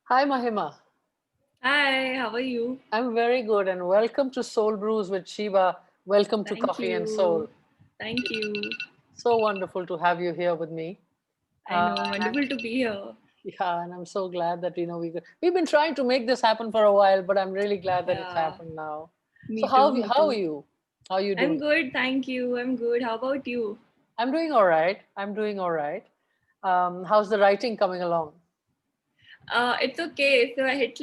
Hi, Mahima. Hi, how are you? I'm very good and welcome to Soul Brews with Sheba. Welcome to Thank Coffee and you. Soul. Thank you. So wonderful to have you here with me. I know, And I'm, wonderful to be here. yeah, and I'm so glad that we've been trying to make this happen for a while, but I'm really glad that it's Yeah, happened now. So me too, me how are too. you? How are you I'm doing? good, thank you. I'm good. How about you? I'm doing all right. I'm doing all right. How's the writing coming along? It's okay. So I hit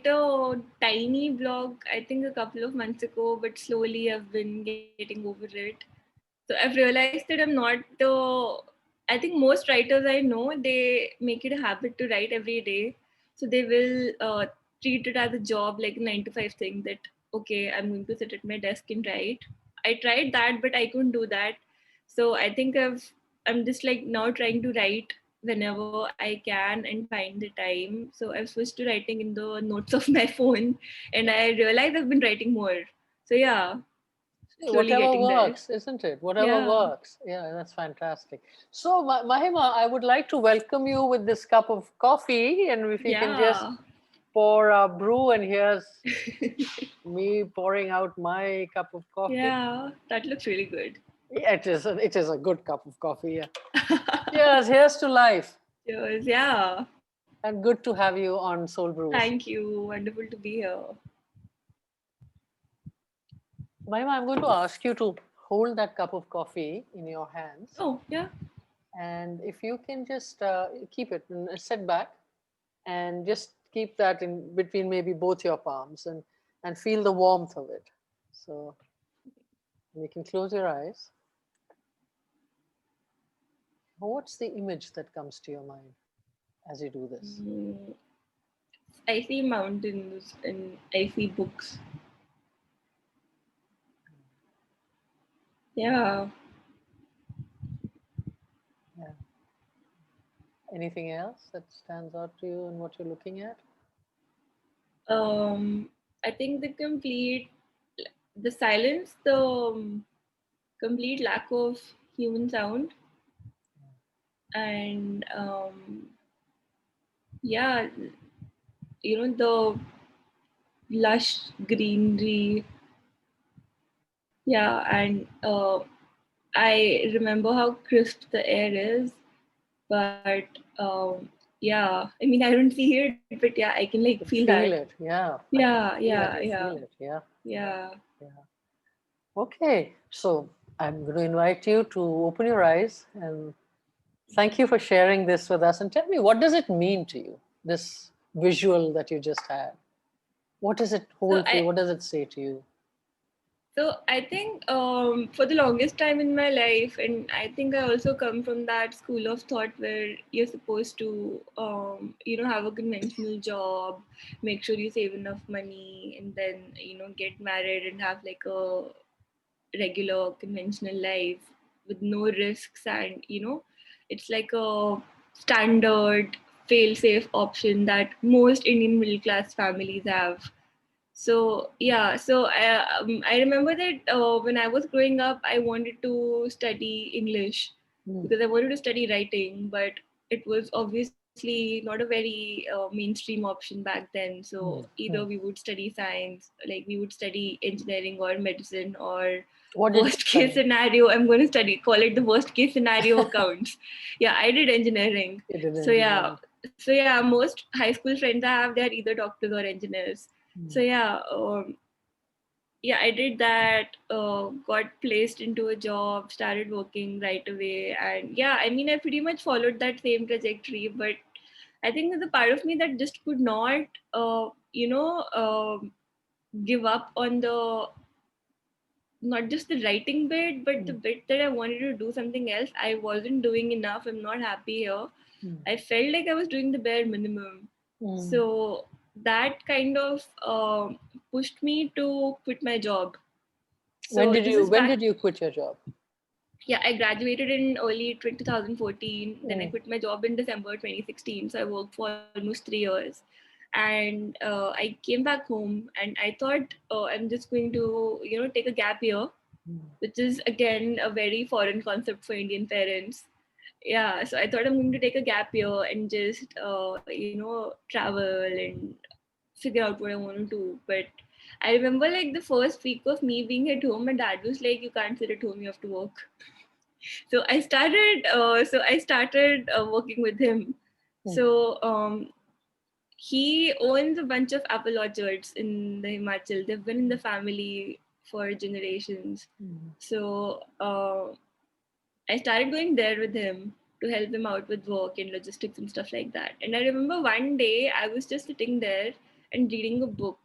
a tiny blog, I think a couple of months ago, but slowly I've been getting over it. So I've realized that I'm not the. I think most writers I know, they make it a habit to write every day. So they will treat it as a job, like a 9 to 5 thing. That okay, I'm going to sit at my desk and write. I tried that, but I couldn't do that. So I think I'm just like now trying to write whenever I can and find the time. So I've switched to writing in the notes of my phone, and I realize I've been writing more. So yeah, slowly Whatever getting there. works, isn't it? Whatever Yeah. works. Yeah, that's fantastic. So, Mahima, I would like to welcome you with this cup of coffee, and if you can just Yeah. pour a brew, and here's me pouring out my cup of coffee. Yeah. That looks really good. Yeah, it is a good cup of coffee. Yeah. Cheers. Here's to life, Cheers. Yeah. and good to have you on Soul Brews. Thank you. Wonderful to be here. Mahima, I'm going to ask you to hold that cup of coffee in your hands, Oh, yeah. and if you can just keep it and sit back and just keep that in between maybe both your palms and feel the warmth of it. So you can close your eyes. What's the image that comes to your mind as you do this? Mm, I see mountains and I see books. Yeah. Yeah. Anything else that stands out to you in what you're looking at? I think the silence, the complete lack of human sound, and yeah, the lush greenery. Yeah, and I remember how crisp the air is, but yeah, I mean, I don't see it, but yeah, I can like feel You that. feel it. Yeah. I Yeah, can feel yeah, it. You yeah, feel it. Yeah. Yeah. yeah. Yeah. Okay. So I'm going to invite you to open your eyes and thank you for sharing this with us. And tell me, what does it mean to you, this visual that you just had? What does it So hold for you? I What does it say to you? So I think for the longest time in my life, and I think I also come from that school of thought where you're supposed to, have a conventional job, make sure you save enough money, and then get married and have like a regular conventional life with no risks, and it's like a standard fail-safe option that most Indian middle class families have. So yeah, so I remember that when I was growing up, I wanted to study English Mm, because I wanted to study writing, but it was obviously not a very mainstream option back then. So mm, either we mm. would study science, like we would study engineering or medicine, or What did you worst case study? scenario, I'm going to study, call it the worst case scenario accounts. Yeah, I did engineering. You did So yeah, engineering. most high school friends I have, they're either doctors or engineers. So Mm, yeah, I did that. Got placed into a job, started working right away, and yeah, I mean, I pretty much followed that same trajectory. But I think there's a part of me that just could not, give up on the not just the writing bit, but the mm, bit that I wanted to do something else. I wasn't doing enough. I'm not happy here. mm, I felt like I was doing the bare minimum. mm. So that kind of pushed me to quit my job. So this is When back. did you quit your job? Yeah, I graduated in early 2014. Then I Mm, quit my job in December 2016. So I worked for almost 3 years. And I came back home and I thought, I'm just going to, take a gap year, mm, which is again a very foreign concept for Indian parents. yeah, so I thought I'm going to take a gap year and just travel and figure out what I want to do. But I remember like the first week of me being at home, my dad was like, "You can't sit at home; you have to work." So I started working with him. Mm. So he owns a bunch of apple orchards in the Himachal. They've been in the family for generations. Mm. So I started going there with him to help him out with work and logistics and stuff like that. And I remember one day I was just sitting there and reading a book.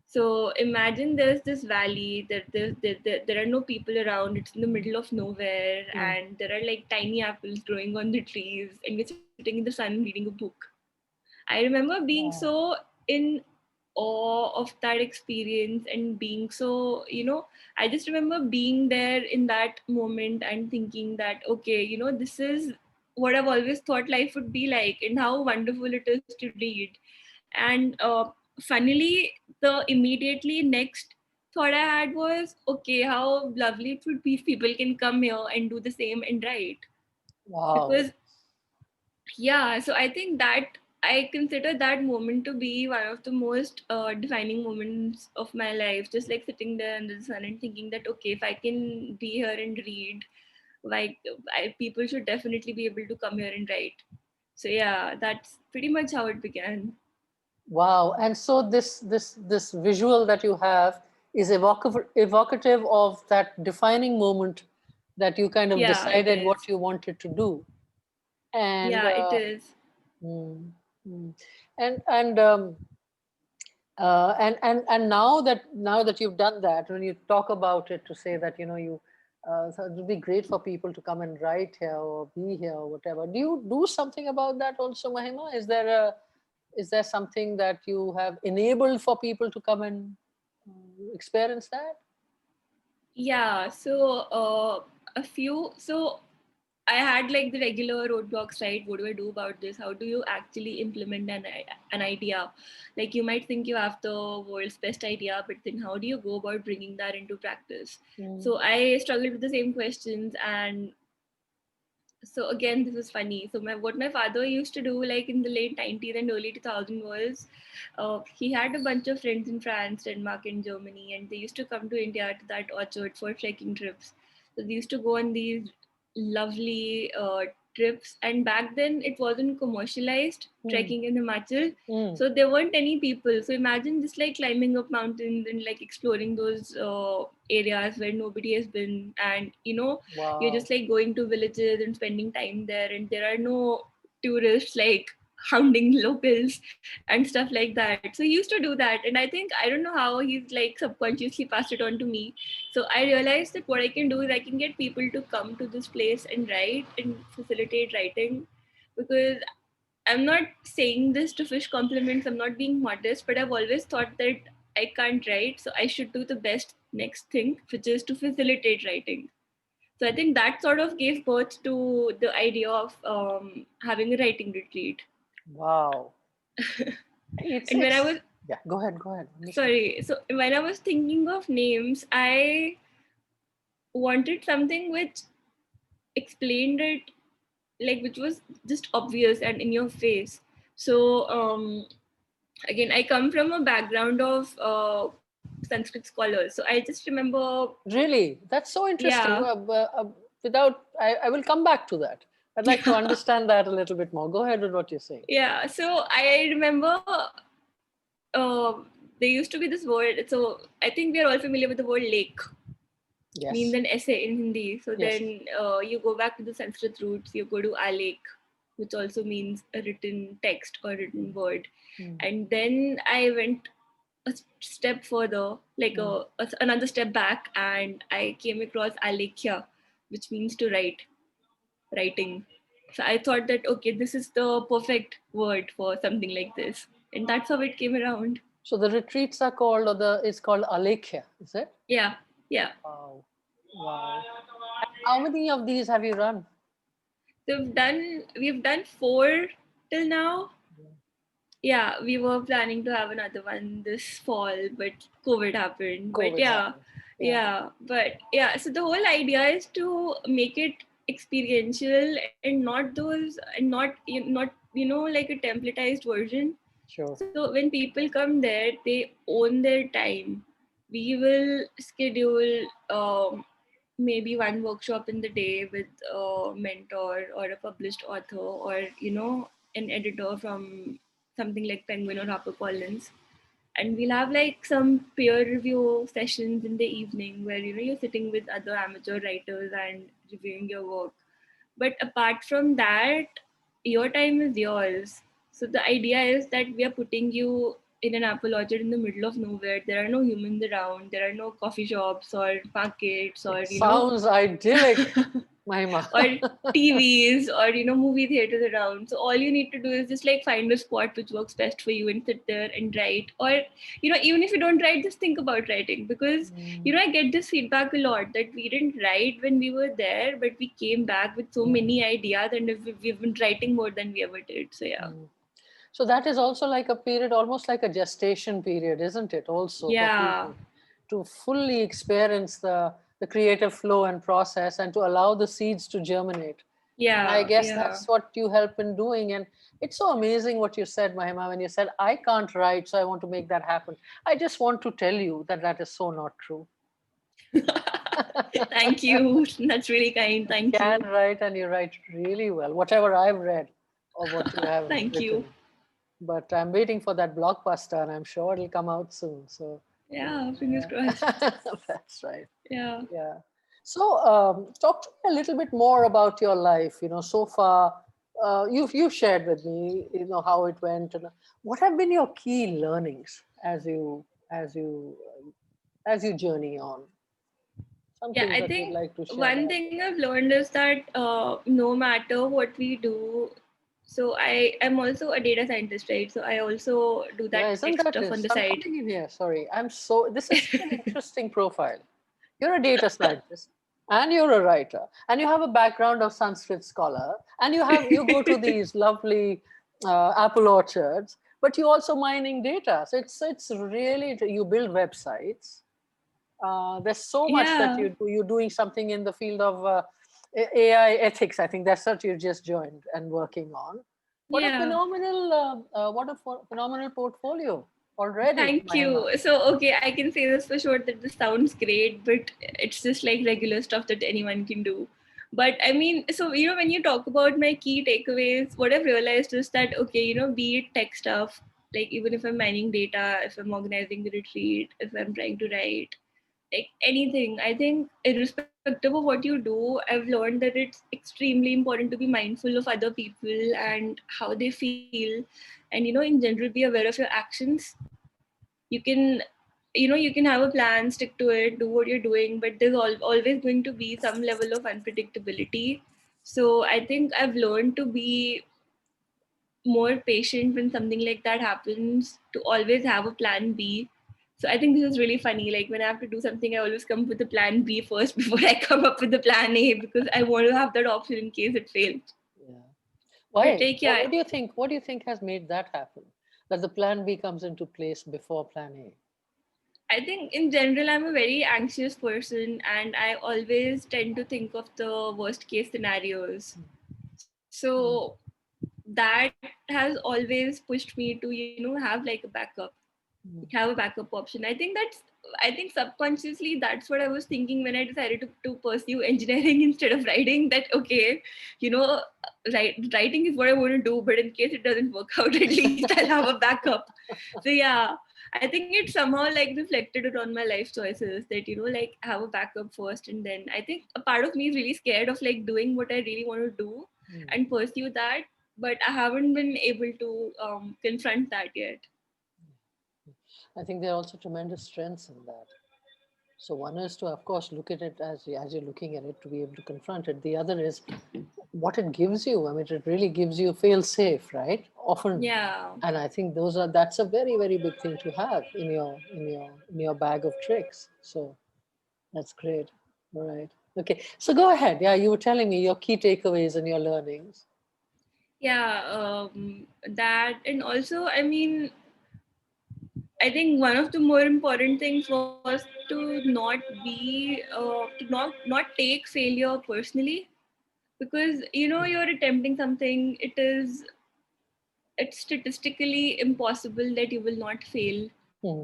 So imagine there's this valley, there are no people around, it's in the middle of nowhere, Mm. and there are like tiny apples growing on the trees, and you're sitting in the sun reading a book. I remember being Wow. so in awe of that experience and being so, I just remember being there in that moment and thinking that, okay, this is what I've always thought life would be like and how wonderful it is to read. And funnily, the immediately next thought I had was, okay, how lovely it would be if people can come here and do the same and write. Wow. Because yeah, so I think that I consider that moment to be one of the most defining moments of my life. Just like sitting there under the sun and thinking that, okay, if I can be here and read, like people should definitely be able to come here and write. So yeah, that's pretty much how it began. Wow. And so this visual that you have is evocative of that defining moment that you kind of Yeah, it decided what is. you wanted to do. And Yeah, it is. mm, mm. And now that you've done that, when you talk about it, to say that you so it would be great for people to come and write here or be here or whatever. Do you do something about that also, Mahima? Is there something that you have enabled for people to come and experience that? Yeah, a few. So I had like the regular roadblocks, right? What do I do about this? How do you actually implement an idea? Like you might think you have the world's best idea, but then how do you go about bringing that into practice? Mm, So I struggled with the same questions, and so again, this is funny. So what my father used to do, like in the late 90s and early 2000 was, he had a bunch of friends in France, Denmark, and Germany, and they used to come to India to that orchard for trekking trips. So they used to go on these lovely trips, and back then it wasn't commercialized mm, trekking in Himachal, mm. so there weren't any people. So imagine just like climbing up mountains and like exploring those areas where nobody has been, and you're Wow. just like going to villages and spending time there, and there are no tourists like hounding locals and stuff like that. So he used to do that, and I don't know how he's like subconsciously passed it on to me. So I realized that what I can do is I can get people to come to this place and write and facilitate writing, because I'm not saying this to fish compliments, I'm not being modest, but I've always thought that I can't write, so I should do the best next thing, which is to facilitate writing. So I think that sort of gave birth to the idea of having a writing retreat. Wow. It's And when I it's was Yeah, go ahead, go ahead. I'm listening. sorry, so when I was thinking of names, I wanted something which explained it, like which was just obvious and in your face. So again, I come from a background of Sanskrit scholars, so I just remember, Really, that's so yeah, interesting. I will come back to that. I'd like to yeah, understand that a little bit more. Go ahead with what you're saying. yeah. So I remember uh, there used to be this word. So I think we are all familiar with the word lake. Means Yes, an essay in Hindi. So yes. then you go back to the Sanskrit roots. You go to alek, which also means a written text or written word. Mm, And then I went a step further, like mm. another step back, and I came across alekhya, which means to write, writing. So I thought that, okay, this is the perfect word for something like this, and that's how it came around. So the retreats are called, or it's called Alekhya, is it? Yeah, yeah. Wow, wow. And how many of these have you run? So we've done 4 till now. Yeah, we were planning to have another one this fall, but COVID happened. But COVID yeah, happened. Yeah. yeah, but yeah. So the whole idea is to make it experiential and not those, and not like a templatized version. Sure. So when people come there, they own their time. We will schedule maybe one workshop in the day with a mentor or a published author, or an editor from something like Penguin or HarperCollins, and we'll have like some peer review sessions in the evening where you're sitting with other amateur writers and reviewing your work. But apart from that, your time is yours. So the idea is that we are putting you in an apple orchard in the middle of nowhere. There are no humans around. There are no coffee shops or markets or It sounds idyllic, Mahima. or TVs or movie theaters around. So all you need to do is just like find a spot which works best for you and sit there and write. Or even if you don't write, just think about writing, because I get this feedback a lot that we didn't write when we were there, but we came back with so many ideas, and we've been writing more than we ever did. So yeah. So that is also like a period, almost like a gestation period, isn't it? Also for Yeah. people to fully experience the creative flow and process, and to allow the seeds to germinate. And I Yeah. guess Yeah. that's what you help in doing. And it's so amazing what you said, Mahima, when you said, I can't write, so I want to make that happen. I just want to tell you that that is so not true. Thank you. That's really kind. You Thank can you. write, and you write really well, whatever I've read or what you have Thank you. written. But I'm waiting for that blockbuster, and I'm sure it'll come out soon. So Yeah, fingers crossed. that's right. Yeah. Yeah. So talk to me a little bit more about your life. So far, you've shared with me, how it went, and what have been your key learnings as you journey on. Some Yeah, things I that you'd think like to share. one thing I've learned is that no matter what we do, so I am also a data scientist, right? So I also do that Yeah, tech isn't that stuff on it? the I'm side. coming in here. Sorry, this is such an interesting profile. You're a data scientist, and you're a writer, and you have a background of Sanskrit scholar, and you go to these lovely apple orchards, but you also mining data. So it's really, you build websites. There's so much that Yeah, you do. You're doing something in the field of AI ethics. I think that's what you just joined and working on. What a yeah. phenomenal portfolio already, Thank Mahima. you. So, okay, I can say this for sure that this sounds great, but it's just like regular stuff that anyone can do. But I mean, so, when you talk about my key takeaways, what I've realized is that, okay, be it tech stuff, like even if I'm mining data, if I'm organizing the retreat, if I'm trying to write, like anything, I think, irrespective of what you do, I've learned that it's extremely important to be mindful of other people and how they feel, and in general be aware of your actions. You can you know you can have a plan, stick to it, do what you're doing, but there's always going to be some level of unpredictability. So I think I've learned to be more patient when something like that happens, to always have a plan B. So I think this is really funny. Like when I have to do something, I always come up with a plan B first before I come up with the plan A, because I want to have that option in case it fails. Yeah. But Why? like, What, yeah, what do you think? What do you think has made that happen? That the plan B comes into place before plan A? I think in general I'm a very anxious person, and I always tend to think of the worst case scenarios. So that has always pushed me to have like a backup, Mm. have a backup option. I think subconsciously that's what I was thinking when I decided to pursue engineering instead of writing. That okay, you know, writing is what I want to do, but in case it doesn't work out, at least I'll have a backup. So yeah, I think it somehow like reflected it on my life choices, that like have a backup first, and then I think a part of me is really scared of like doing what I really want to do Mm. and pursue that, but I haven't been able to confront that yet. I think there are also tremendous strengths in that. So one is to, of course, look at it as you're looking at it, to be able to confront it. The other is what it gives you. I mean, it really gives you feel safe, right? Often, Yeah. and I think that's a very, very big thing to have in your bag of tricks. So that's great. All right. Okay. So go ahead. Yeah, you were telling me your key takeaways and your learnings. Yeah, that, and also, I mean, I think one of the more important things was to not take failure personally. because you're attempting something. It's statistically impossible that you will not fail. Hmm.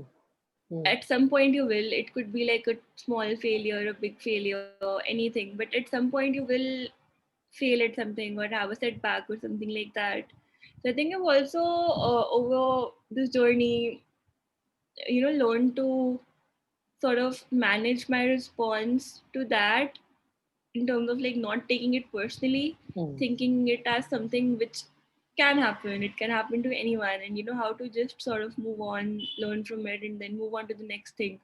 Hmm. At some point you will. It could be like a small failure, a big failure, anything, but at some point you will fail at something or have a setback or something like that. So I think I've also over this journey learned to sort of manage my response to that, in terms of like not taking it personally, Hmm. thinking it as something which can happen. It can happen to anyone, and how to just sort of move on, learn from it, and then move on to the next thing.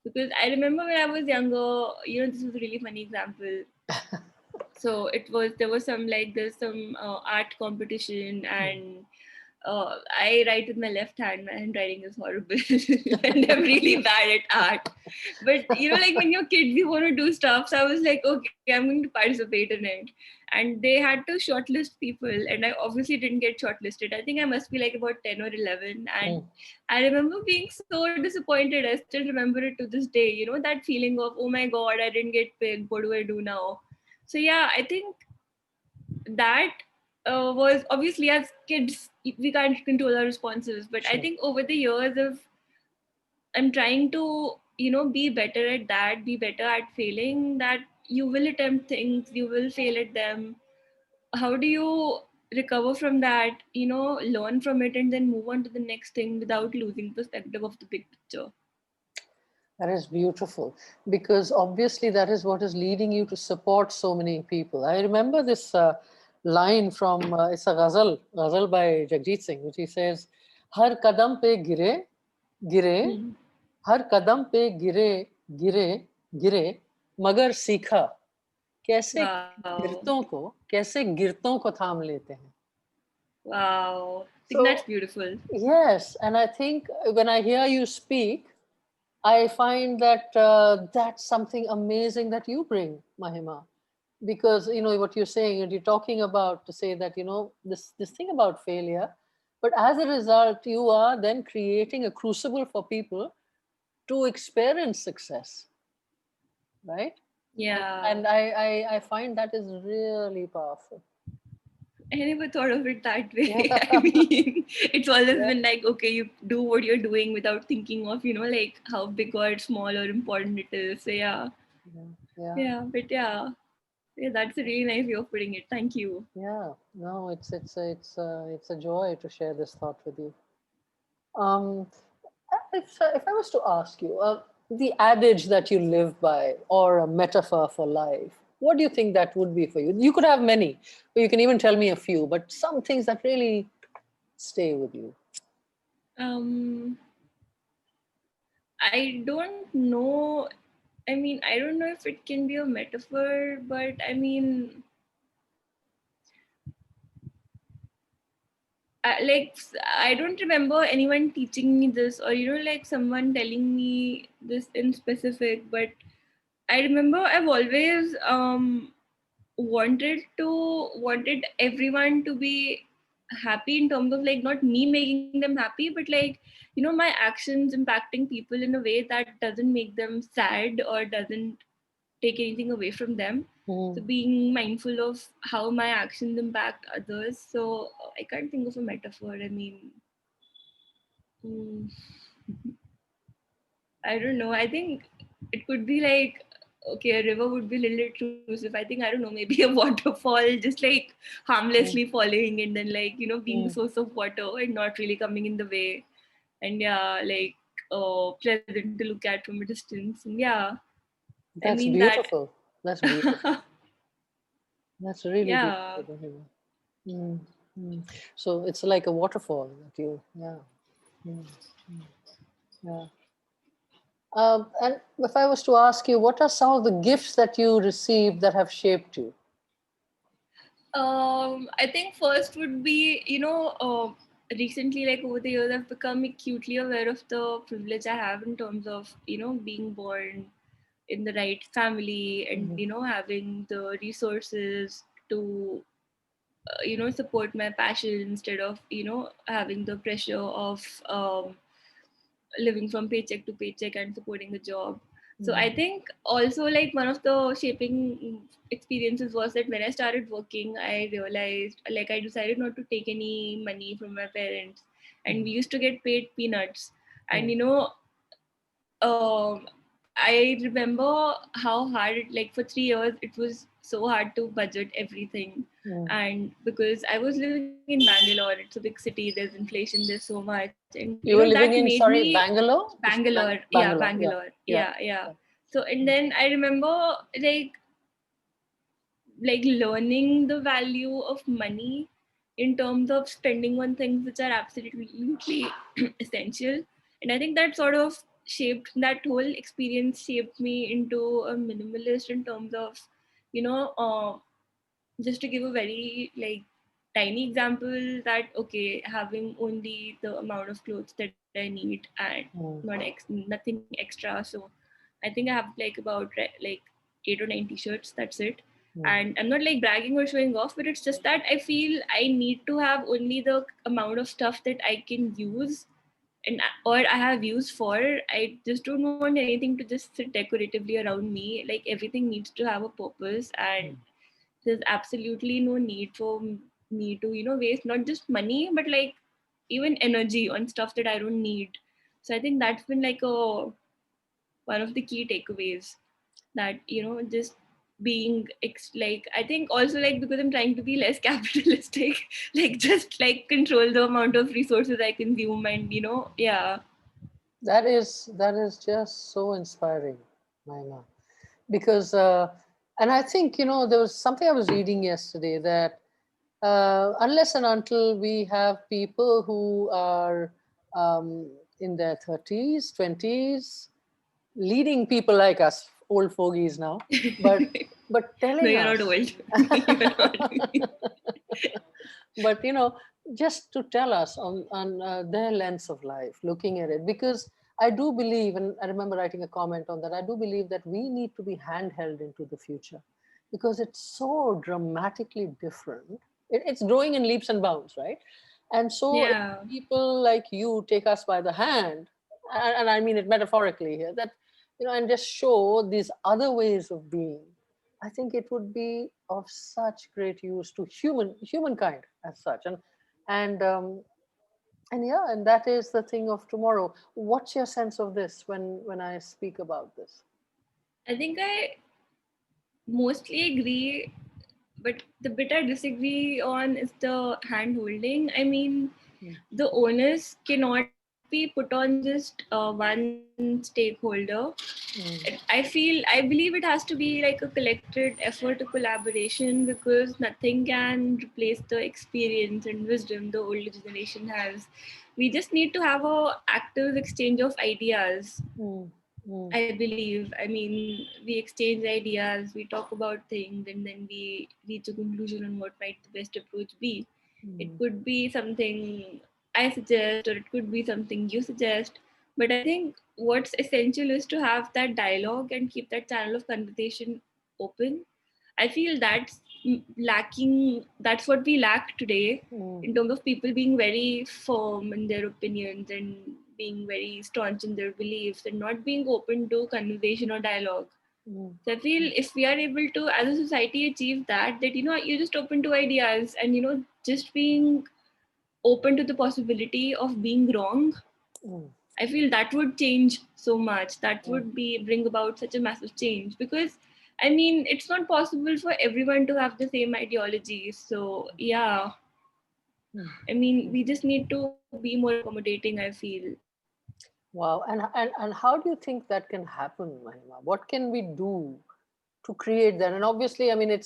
Because I remember when I was younger, this was a really funny example. So there was some like there's some art competition, and I write with my left hand. My handwriting is horrible, and I'm really bad at art. But like when you're kids, you want to do stuff. So I was like, okay, I'm going to participate in it. And they had to shortlist people, and I obviously didn't get shortlisted. I think I must be like about 10 or 11. And Hmm. I remember being so disappointed. I still remember it to this day. That feeling of, oh my God, I didn't get picked. What do I do now? So yeah, I think that was obviously, as kids we can't control our responses, but I Sure. think over the years of I'm trying to be better at that, be better at failing, that you will attempt things, you will fail at them. How do you recover from that, learn from it, and then move on to the next thing without losing perspective of the big picture? That is beautiful, because obviously that is what is leading you to support so many people. I remember this line from it's a ghazal by Jagjit Singh, which he says, "Har kadam pe gire, gire, Hmm. हर कदम पे गिरे गिरे गिरे मगर सीखा कैसे Wow. गिरतों को थाम लेते हैं." Wow, I think that's So beautiful. yes, and I think when I hear you speak, I find that that's something amazing that you bring, Mahima, because what you're saying, and you're talking about to say that this thing about failure, but as a result, you are then creating a crucible for people to experience success, right? Yeah, And I find that is really powerful. I never thought of it that way. Yeah, I mean, it's always yeah, been like, okay, you do what you're doing without thinking of, like how big or small or important it is. So yeah, yeah, yeah, yeah, but yeah, that's a really nice way of putting it. Thank you. yeah. No, it's a joy to share this thought with you. Um, if I was to ask you, the adage that you live by, or a metaphor for life, what do you think that would be for you? You could have many, or you can even tell me a few, but some things that really stay with you. Um, I don't know. I mean, I don't know if it can be a metaphor, but I mean, I don't remember anyone teaching me this, or like someone telling me this in specific, but I remember I've always wanted everyone to be happy, in terms of like not me making them happy, but like my actions impacting people in a way that doesn't make them sad or doesn't take anything away from them. So Mm. being mindful of how my actions impact others. So I can't think of a metaphor. I mean, mm, I don't know. I think it could be like, okay, a river would be a little intrusive. I think, I don't know, maybe a waterfall, just like harmlessly Mm. falling, and then like, being the Mm. source of water and not really coming in the way. And yeah, like pleasant to look at from a distance. And yeah, I That's mean that. beautiful. That's beautiful. That's really Yeah. beautiful, Mahima. Mm, mm. So it's like a waterfall that you, yeah, mm, yeah. And if I was to ask you, what are some of the gifts that you received that have shaped you? I think first would be, recently, like over the years, I've become acutely aware of the privilege I have in terms of, being born in the right family, and, Mhm. having the resources to, support my passion, instead of, having the pressure of living from paycheck to paycheck and supporting a job. So I think also like one of the shaping experiences was that when I started working, I realized like I decided not to take any money from my parents, and we used to get paid peanuts. And um, I remember how hard it, like for 3 years, it was so hard to budget everything. And because I was living in Bangalore, it's a big city, there's inflation, there's so much. And that You were made living in, me sorry, Bangalore? Bangalore. Yeah, Bangalore, yeah, Bangalore. yeah, Yeah. yeah. So, and then I remember like learning the value of money in terms of spending on things which are absolutely essential. And I think that sort of shaped, that whole experience shaped me into a minimalist in terms of, you know uh, just to give a very like tiny example, that okay, having only the amount of clothes that I need and nothing extra. So I think I have like about like 8 or 9 t-shirts, that's it. And I'm not like bragging or showing off, but it's just that I feel I need to have only the amount of stuff that I can use and or I have use for. I just don't want anything to just sit decoratively around me. Like everything needs to have a purpose, and there's absolutely no need for me to waste not just money but like even energy on stuff that I don't need. So I think that's been like a one of the key takeaways, that just being like I think also like because I'm trying to be less capitalistic, like just like control the amount of resources I consume, and yeah. That is just so inspiring, Mahima. Because, and I think, there was something I was reading yesterday that unless and until we have people who are in their 30s, 20s, leading people like us, old fogies now, but but No, telling you're not us, old. You're not. but just to tell us on their lens of life, looking at it, because I do believe, and I remember writing a comment on that, I do believe that we need to be handheld into the future because it's so dramatically different. It's growing in leaps and bounds, right? And so if Yeah. people like you take us by the hand, and I mean it metaphorically here, that and just show these other ways of being, I think it would be of such great use to humankind as such. And yeah, and that is the thing of tomorrow. What's your sense of this when I speak about this? I think I mostly agree, but the bit I disagree on is the hand holding. I mean, the onus cannot be put on just one stakeholder. I believe it has to be like a collected effort, a collaboration, because nothing can replace the experience and wisdom the older generation has. We just need to have a active exchange of ideas. Mm, mm, I believe. I mean, we exchange ideas, we talk about things, and then we reach a conclusion on what might the best approach be. It mm, could be something I suggest, or it could be something you suggest. But I think what's essential is to have that dialogue and keep that channel of conversation open. I feel that's lacking, that's what we lack today, mm, in terms of people being very firm in their opinions and being very staunch in their beliefs and not being open to conversation or dialogue. mm, So I feel if we are able to, as a society, achieve that you're just open to ideas and just being open to the possibility of being wrong, mm, I feel that would change so much. That mm, would be bring about such a massive change, because I mean it's not possible for everyone to have the same ideology. So yeah, mm, I mean mm. we just need to be more accommodating, I feel. Wow. And how do you think that can happen, Mahima? What can we do to create that? And obviously, I mean,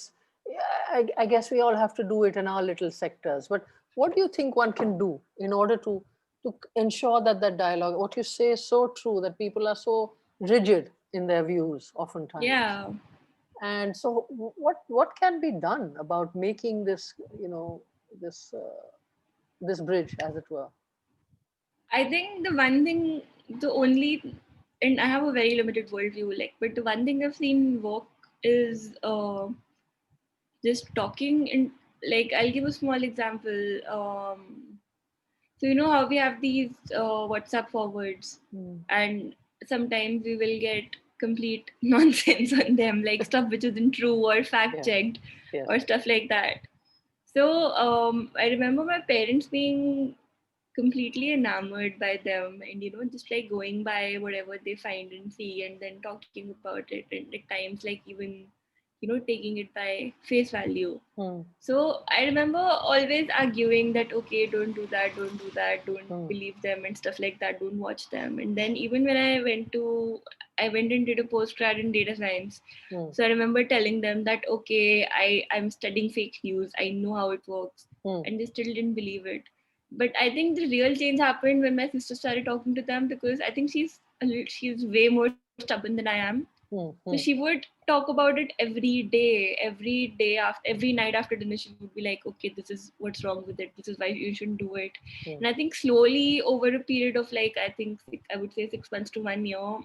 I guess we all have to do it in our little sectors. But what do you think one can do in order to ensure that that dialogue, what you say is so true, that people are so rigid in their views oftentimes. Yeah. And so, what can be done about making this, this this bridge, as it were? I think the one thing, the only, and I have a very limited worldview, like, but the one thing I've seen work is just talking. And like, I'll give a small example. So you know how we have these WhatsApp forwards, Mm, and sometimes we will get complete nonsense on them, like stuff which isn't true or fact Yes. checked Yes. or stuff like that. So I remember my parents being completely enamored by them, and just like going by whatever they find and see and then talking about it, and at times like even taking it by face value. Hmm. So I remember always arguing that, okay, don't do that, don't Hmm. believe them and stuff like that, don't watch them. And then even when I went and did a postgrad in data science. Hmm. So I remember telling them that, okay, I'm studying fake news, I know how it works, Hmm. and they still didn't believe it. But I think the real change happened when my sister started talking to them, because I think she's way more stubborn than I am. Hmm. So Hmm. she would talk about it every day, after every night after dinner. She would be like, okay, this is what's wrong with it, this is why you shouldn't do it. Hmm. And I think slowly over a period of like, I think I would say 6 months to 1 year,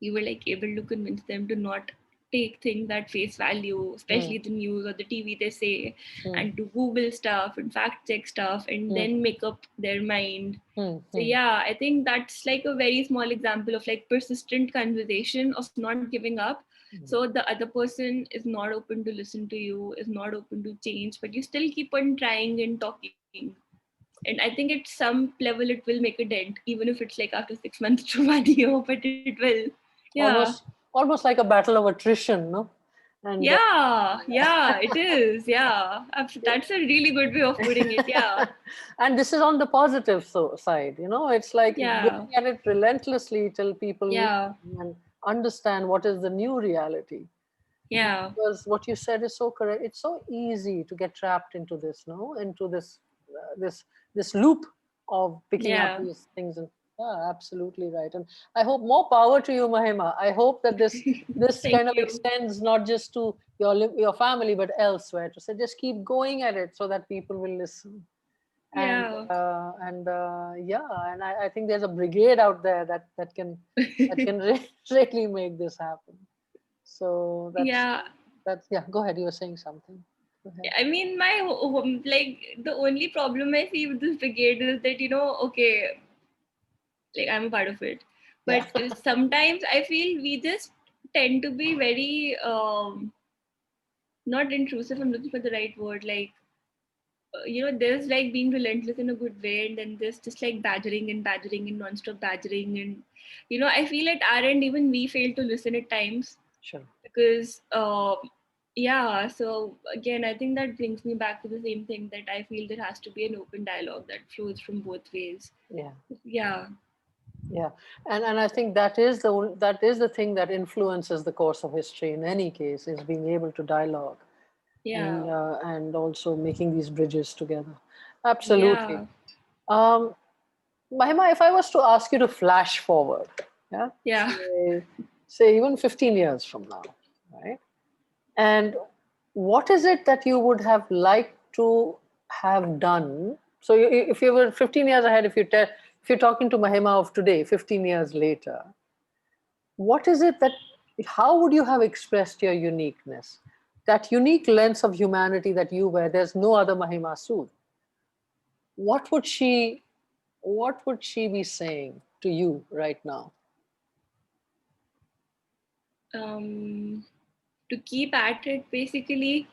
you were like able to convince them to not take things at face value, Hmm. especially the news or the TV they say, Hmm. and to Google stuff and fact check stuff and Hmm. then make up their mind. Hmm. So Hmm. yeah, I think that's like a very small example of like persistent conversation of not giving up. Hmm. So the other person is not open to listen to you, is not open to change, but you still keep on trying and talking. And I think at some level it will make a dent, even if it's like after 6 months to 1 year, but it will. Yeah. Almost like a battle of attrition, no? And Yeah, it is. Yeah. That's a really good way of putting it. Yeah. and this is on the positive side, it's like Yeah. going at it relentlessly till people Yeah. listen and understand what is the new reality. Yeah. Because what you said is so correct. It's so easy to get trapped into this, no, into this loop of picking up Yeah. these things. And yeah, absolutely right. And I hope more power to you, Mahima. I hope that this Thank kind of you. extends not just to your family but elsewhere. To say just keep going at it so that people will listen. And Yeah. yeah, and I think there's a brigade out there that can really make this happen. So Yeah. that's yeah. Go ahead. You were saying something. Go ahead. I mean, like the only problem I see with this brigade is that, okay, like I'm a part of it, Yeah. but sometimes I feel we just tend to be very not intrusive. I'm looking for the right word. Like, there's like being relentless in a good way, and then there's just like badgering and non-stop badgering. And, I feel at our end, even we fail to listen at times Sure. because, yeah. So again, I think that brings me back to the same thing, that I feel there has to be an open dialogue that flows from both ways. Yeah. Yeah. Yeah. And I think that is the thing that influences the course of history in any case, is being able to dialogue and Yeah. and also making these bridges together. Absolutely. Yeah. Um, Mahima, if I was to ask you to flash forward, yeah, Yeah. say even 15 years from now, right? And what is it that you would have liked to have done? So if you were 15 years ahead, if you're talking to Mahima of today, 15 years later, what is it that, how would you have expressed your uniqueness? That unique lens of humanity that you wear, there's no other Mahima Sood. What would she be saying to you right now? um, to keep at it basically,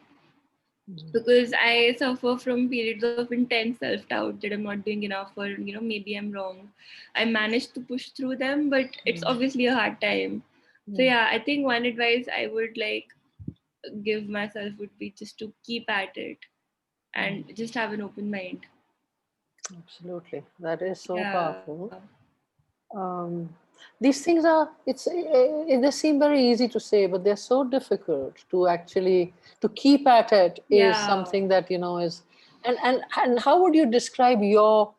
Mm. because I suffer from periods of intense self-doubt that I'm not doing enough, or maybe I'm wrong. I managed to push through them, but it's Mm. obviously a hard time. So Mm. yeah, I think one advice I would like give myself would be just to keep at it Mm. and just have an open mind. Absolutely, that is so Yeah. powerful. These things they seem very easy to say, but they're so difficult to actually to keep at it, is Yeah. something that is. And how would you describe your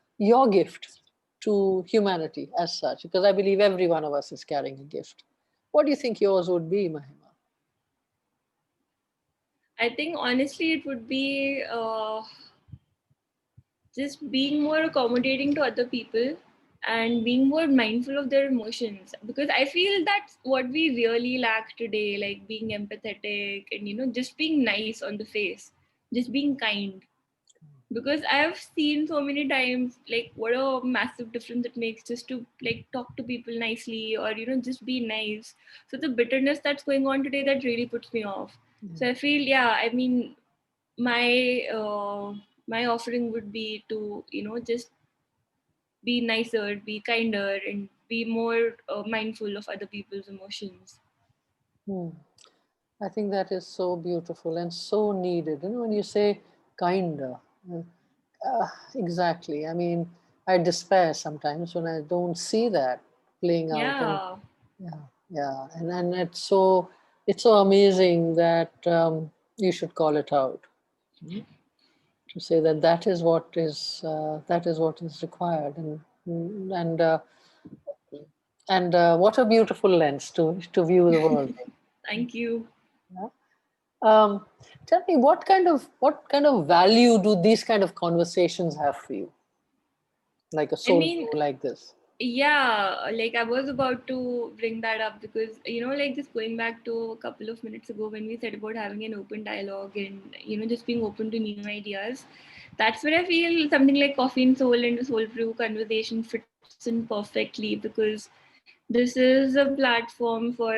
gift to humanity as such? Because I believe every one of us is carrying a gift. What do you think yours would be, Mahima? I think honestly it would be just being more accommodating to other people and being more mindful of their emotions, because I feel that's what we really lack today, like being empathetic and just being nice on the face, just being kind. because I have seen so many times like what a massive difference it makes just to like talk to people nicely, or just be nice. So the bitterness that's going on today, that really puts me off. So I feel, yeah, I mean, my my offering would be to just be nicer, be kinder, and be more mindful of other people's emotions. Hmm. I think that is so beautiful and so needed. When you say kinder, exactly. I mean, I despair sometimes when I don't see that playing out. And Yeah. yeah, yeah, and it's so amazing that you should call it out. To say that that is what is required, and what a beautiful lens to view the world. Thank you. Yeah. Um, Tell me, what kind of value do these kind of conversations have for you, like a I soul mean, brew like this? yeah, like I was about to bring that up because, like just going back to a couple of minutes ago when we said about having an open dialogue and, just being open to new ideas, that's where I feel something like Coffee and Soul and the Soul Brew conversation fits in perfectly, because this is a platform for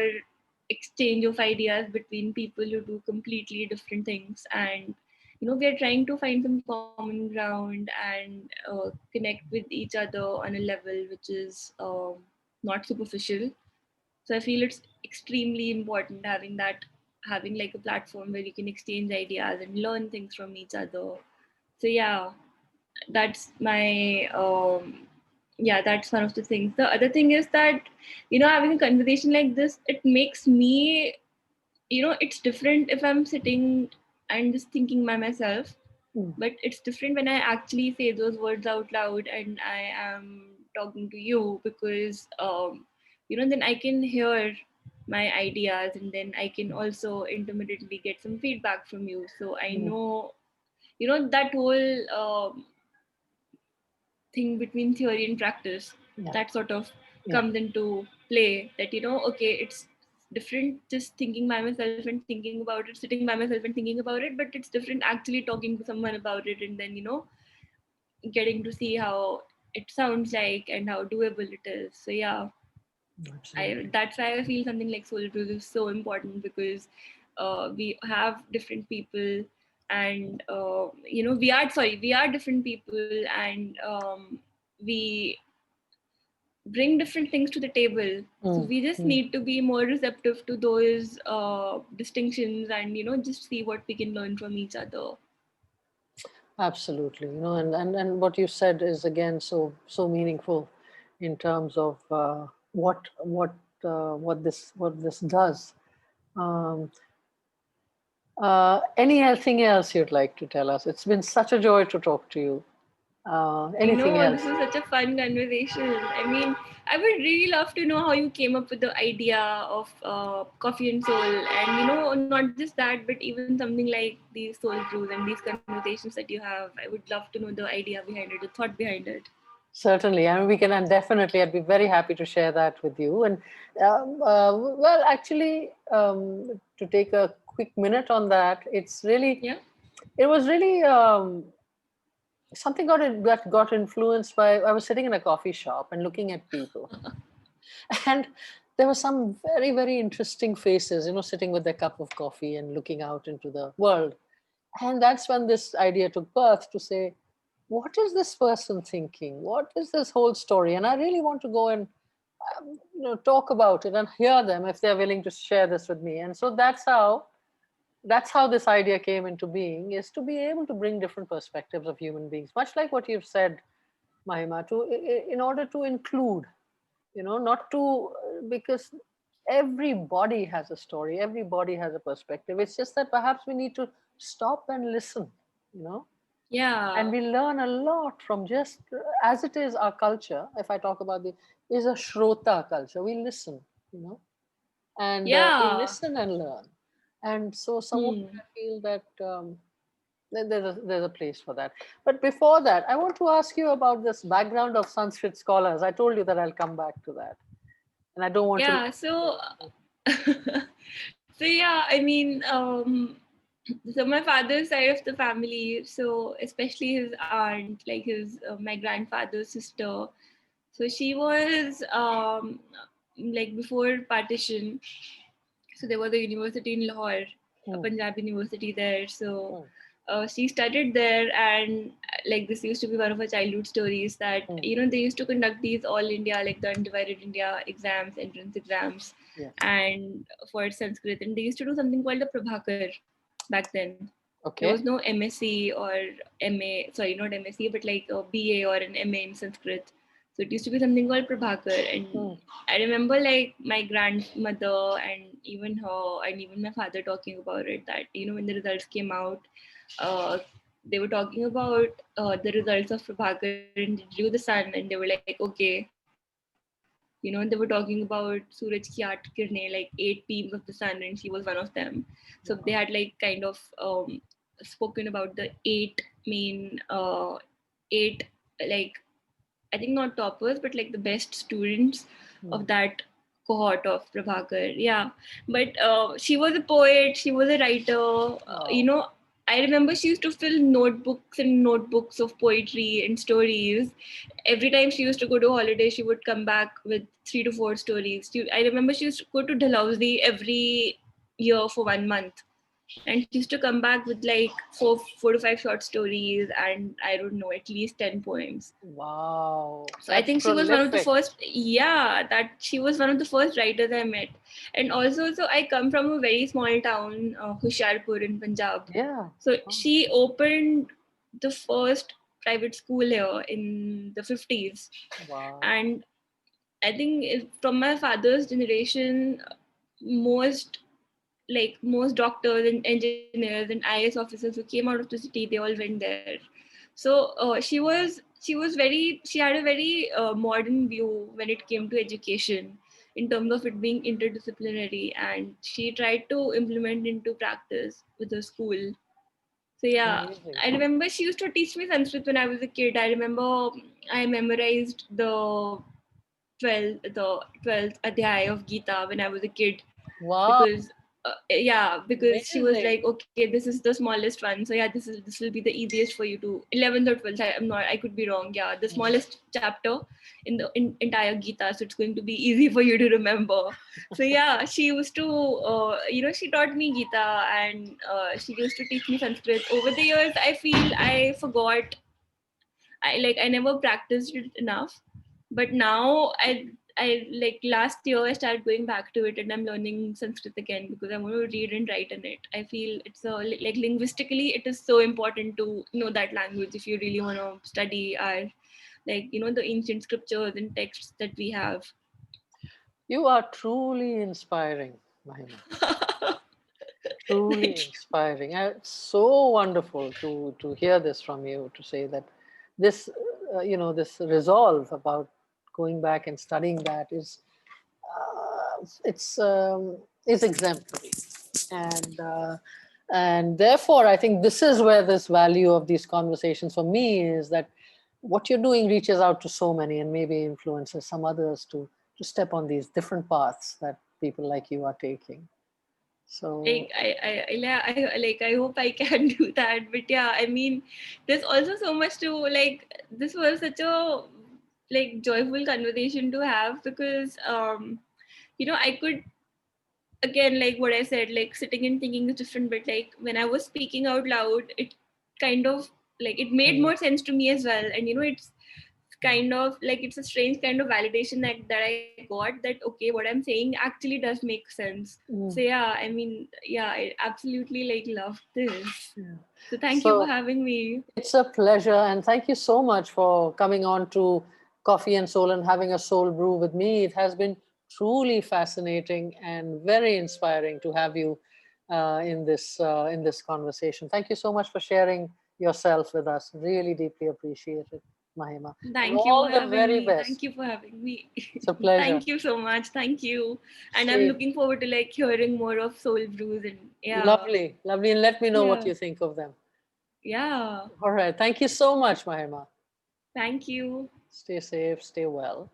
exchange of ideas between people who do completely different things. And we are trying to find some common ground and connect with each other on a level which is not superficial. So I feel it's extremely important having like a platform where you can exchange ideas and learn things from each other. So yeah, that's my yeah, that's one of the things. The other thing is that having a conversation like this, it makes me, it's different if I'm sitting and just thinking by myself, Mm, but it's different when I actually say those words out loud and I am talking to you, because then I can hear my ideas, and then I can also intermittently get some feedback from you, so I mm, know that whole thing between theory and practice, yeah, that sort of yeah, comes into play, that okay, it's different just thinking by myself and thinking about it, sitting by myself and thinking about it, but it's different actually talking to someone about it, and then getting to see how it sounds like and how doable it is. So yeah, absolutely. that's why I feel something like Soul Brews is so important, because we have different people, and we are different people, and we bring different things to the table. So Mm, we just mm, need to be more receptive to those distinctions, and just see what we can learn from each other. absolutely. And what you said is again so meaningful in terms of what this does. Um, Anything else you'd like to tell us? It's been such a joy to talk to you. I Anything know this else? was such a fun conversation. I mean, I would really love to know how you came up with the idea of Coffee and Soul, and not just that, but even something like these soul brews and these conversations that you have. I would love to know the idea behind it, the thought behind it. Certainly, I mean, we can, and definitely, I'd be very happy to share that with you. And well, actually, to take a quick minute on that, Yeah. it was really something that got influenced by. I was sitting in a coffee shop and looking at people, and there were some very, very interesting faces, sitting with their cup of coffee and looking out into the world. And that's when this idea took birth to say, what is this person thinking? What is this whole story? And I really want to go and talk about it and hear them if they're willing to share this with me. And so that's how this idea came into being, is to be able to bring different perspectives of human beings, much like what you've said, Mahima, in order to include, not to, because everybody has a story, everybody has a perspective. It's just that perhaps we need to stop and listen, you know Yeah. and we learn a lot from, just as it is our culture. If I talk about the is a shrota culture, we listen, you know and we Yeah. listen and learn. And so somewhat Hmm. I feel that there's a place for that. But before that, I want to ask you about this background of Sanskrit scholars. I told you that I'll come back to that, and I don't want to Yeah. So, so yeah, I mean, So my father's side of the family, so especially his aunt, like his my grandfather's sister. So she was like before partition. So there was a university in Lahore, a Hmm. Punjab university there. So Hmm. she studied there, and like this used to be one of her childhood stories that Hmm. they used to conduct these all India, like the undivided India exams, entrance exams, Yes. and for Sanskrit, and they used to do something called a Prabhakar back then. There was Okay. no MSc or MA, sorry, not MSc, but like a BA or an MA in Sanskrit. So it used to be something called Prabhakar. And Hmm. I remember like my grandmother and even her and even my father talking about it that, when the results came out, uh, they were talking about the results of Prabhakar and they drew the sun and they were like, okay, they were talking about Suraj ki aat kirne, like 8 beams of the sun, and she was one of them. So they had like Wow. kind of spoken about the eight, like I think not toppers, but like the best students Hmm. of that cohort of Prabhakar. Yeah, but she was a poet. She was a writer. Wow. I remember she used to fill notebooks and notebooks of poetry and stories. Every time she used to go to holiday, she would come back with 3 to 4 stories. I remember she used to go to Dalhousie every year for 1 month, and she used to come back with like four to five short stories and I don't know, at least 10 poems. Wow. So I That's think she was one of the prolific. first, yeah, that she was one of the first writers I met. And also, so I come from a very small town, Hoshiarpur in Punjab. Yeah. So Oh, she opened the first private school here in the 50s. wow. And I think from my father's generation, most most doctors and engineers and IS officers who came out of the city, they all went there. So she had a very modern view when it came to education in terms of it being interdisciplinary, and she tried to implement into practice with her school. So yeah, Amazing. I remember she used to teach me Sanskrit when I was a kid. I remember I memorized the 12th adhyay of Gita when I was a kid, Wow. because because she was Amazing. like, okay, this is the smallest one, so yeah, this will be the easiest for you to 11th or 12th. I could be wrong. Yeah, the Hmm. smallest chapter in the entire Gita, so it's going to be easy for you to remember. So yeah, she used to, she taught me Gita, and she used to teach me Sanskrit. Over the years, I feel I forgot. I never practiced it enough, but now I like last year I started going back to it and I'm learning Sanskrit again because I want to read and write in it. I feel it's like linguistically it is so important to know that language if you really want to study our, the ancient scriptures and texts that we have. You are truly inspiring, Mahima. Truly Thank you. inspiring. It's so wonderful to hear this from you, to say that this, this resolve about going back and studying that is exemplary, and therefore I think this is where this value of these conversations for me is, that what you're doing reaches out to so many and maybe influences some others to step on these different paths that people like you are taking. So I hope I can do that. But yeah, I mean, there's also so much to like. This was such a like joyful conversation to have because I could, again, like what I said, like sitting and thinking is different, but like when I was speaking out loud, it kind of like it made mm, more sense to me as well. And it's kind of like it's a strange kind of validation that I got, that okay, what I'm saying actually does make sense. So mm, yeah, I mean, yeah, I absolutely like love this. yeah. So thank you for So having me. it's a pleasure, and thank you so much for coming on to Coffee and Soul and having a soul brew with me. It has been truly fascinating and very inspiring to have you in this conversation. Thank you so much for sharing yourself with us. Really deeply appreciate it, Mahima. And Thank you for all the having very me. Thank best. you for having me. It's a pleasure. Thank you so much. Thank you. And I'm Stay looking forward to like hearing more of Soul Brews and yeah. lovely, lovely, and let me know what Yeah. you think of them. Yeah. All right. Thank you so much, Mahima. Thank you. Stay safe, stay well.